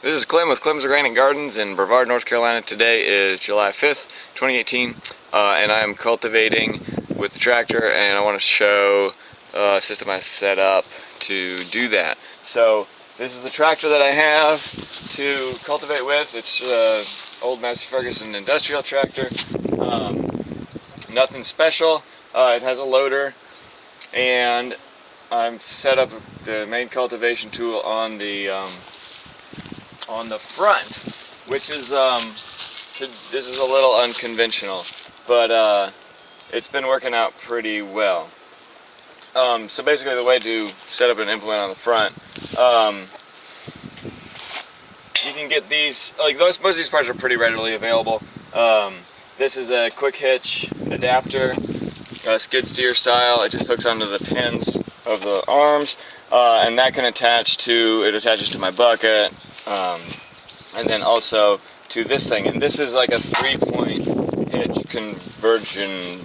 This is Clem with Clem's Organic Gardens in Brevard, North Carolina. Today is July 5th, 2018, and I am cultivating with the tractor, and I want to show a system I set up to do that. So this is the tractor that I have to cultivate with. It's old Massey Ferguson industrial tractor. Nothing special. It has a loader, and I've set up the main cultivation tool on the front, which is this is a little unconventional, but it's been working out pretty well. So basically, the way to set up an implement on the front, you can get these, like most of these parts are pretty readily available. This is a quick hitch adapter, skid steer style. It just hooks onto the pins of the arms, and that can attach to, it attaches to my bucket, and then also to this thing. And this is like a 3-point hitch conversion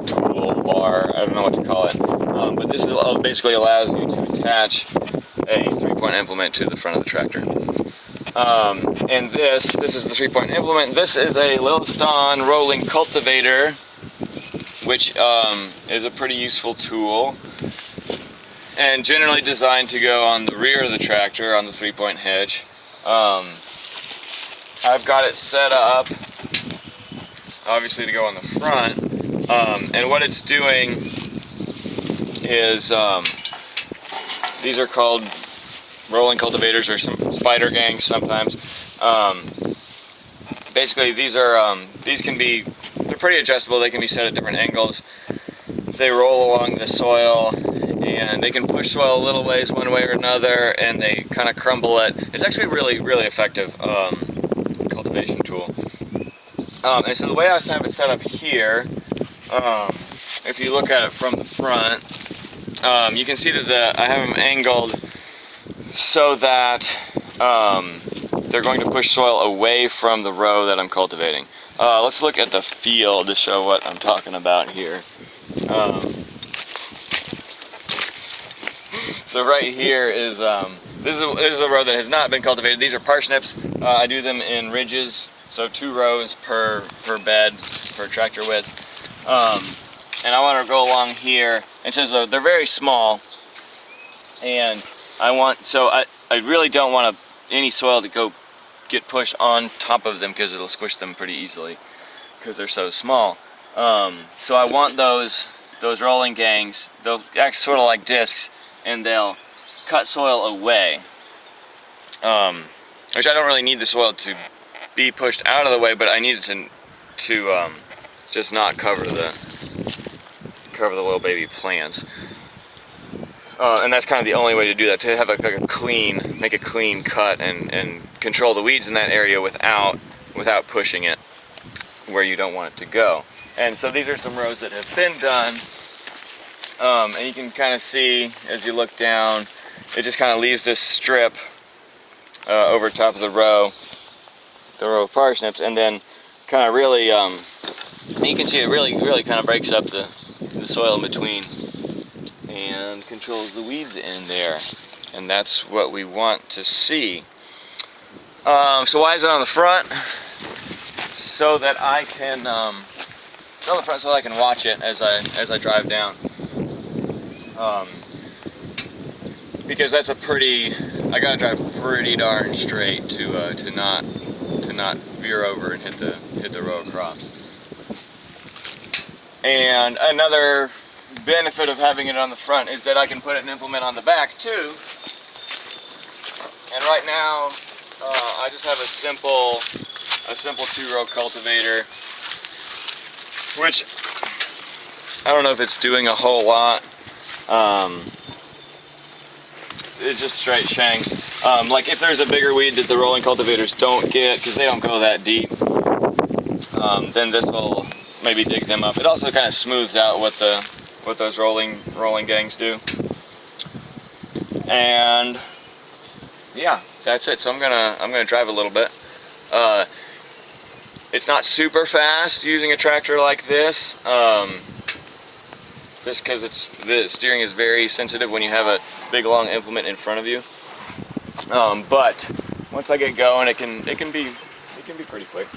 toolbar. I don't know what to call it, but this is basically allows you to attach a 3-point implement to the front of the tractor. And this is the 3-point implement. This is a Lilliston rolling cultivator, which is a pretty useful tool, and generally designed to go on the rear of the tractor on the 3-point hitch. I've got it set up, obviously, to go on the front, and what it's doing is, these are called rolling cultivators, or some spider gangs sometimes. Basically, these can be, they're pretty adjustable. They can be set at different angles. They roll along the soil, and they can push soil a little ways one way or another, and they kind of crumble it. It's actually a really, really effective cultivation tool. And so the way I have it set up here, if you look at it from the front, you can see that I have them angled so that they're going to push soil away from the row that I'm cultivating. Let's look at the field to show what I'm talking about here. So right here is, this is a row that has not been cultivated. These are parsnips. I do them in ridges, so 2 rows per bed, per tractor width. And I want to go along here, and since they're very small, and I really don't want any soil to get pushed on top of them, because it'll squish them pretty easily because they're so small. So I want those rolling gangs. They'll act sort of like discs, and they'll cut soil away. Which I don't really need the soil to be pushed out of the way, but I need it to just not cover the little baby plants. And that's kind of the only way to do that, to have make a clean cut and control the weeds in that area without pushing it where you don't want it to go. And so these are some rows that have been done, and you can kind of see as you look down, it just kind of leaves this strip over top of the row of parsnips, and then kind of really, you can see it really kind of breaks up the soil in between and controls the weeds in there, and that's what we want to see. So why is it on the front? So that I can, it's on the front so that I can watch it as I drive down. Because that's I gotta drive pretty darn straight to not veer over and hit the row across. And another benefit of having it on the front is that I can put an implement on the back too. And right now, I just have a simple 2-row cultivator, which I don't know if it's doing a whole lot. It's just straight shanks. Like if there's a bigger weed that the rolling cultivators don't get, because they don't go that deep, then this will maybe dig them up. It also kind of smooths out what those rolling gangs do. And yeah, that's it. So I'm gonna drive a little bit. It's not super fast using a tractor like this, just because the steering is very sensitive when you have a big long implement in front of you. But once I get going, it can be pretty quick.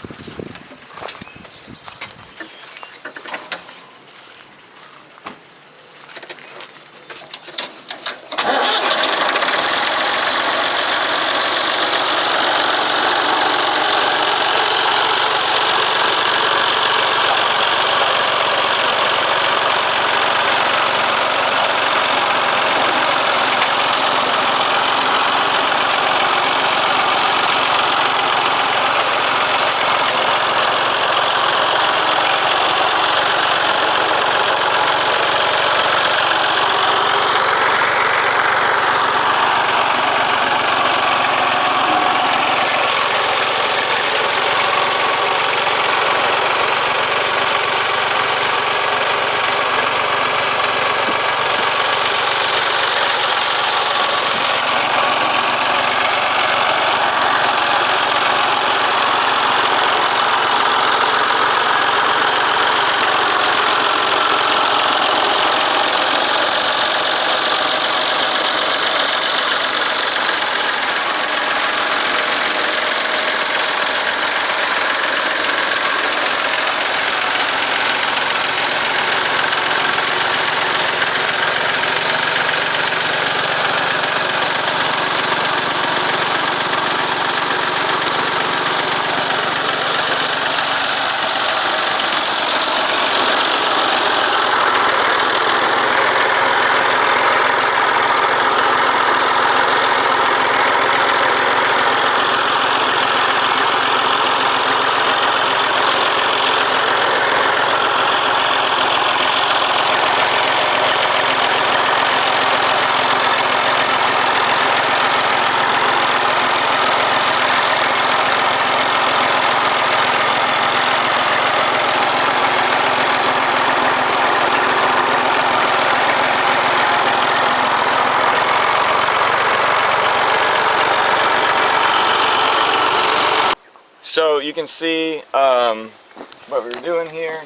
So you can see what we were doing here.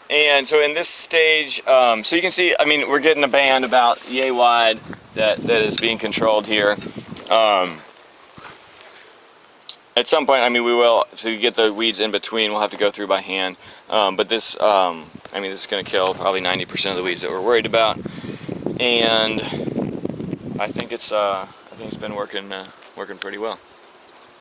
And so in this stage, so you can see, I mean, we're getting a band about yay wide that is being controlled here. At some point, I mean, we will, so you get the weeds in between, we'll have to go through by hand. But this, I mean, this is going to kill probably 90% of the weeds that we're worried about. And I think it's been working pretty well.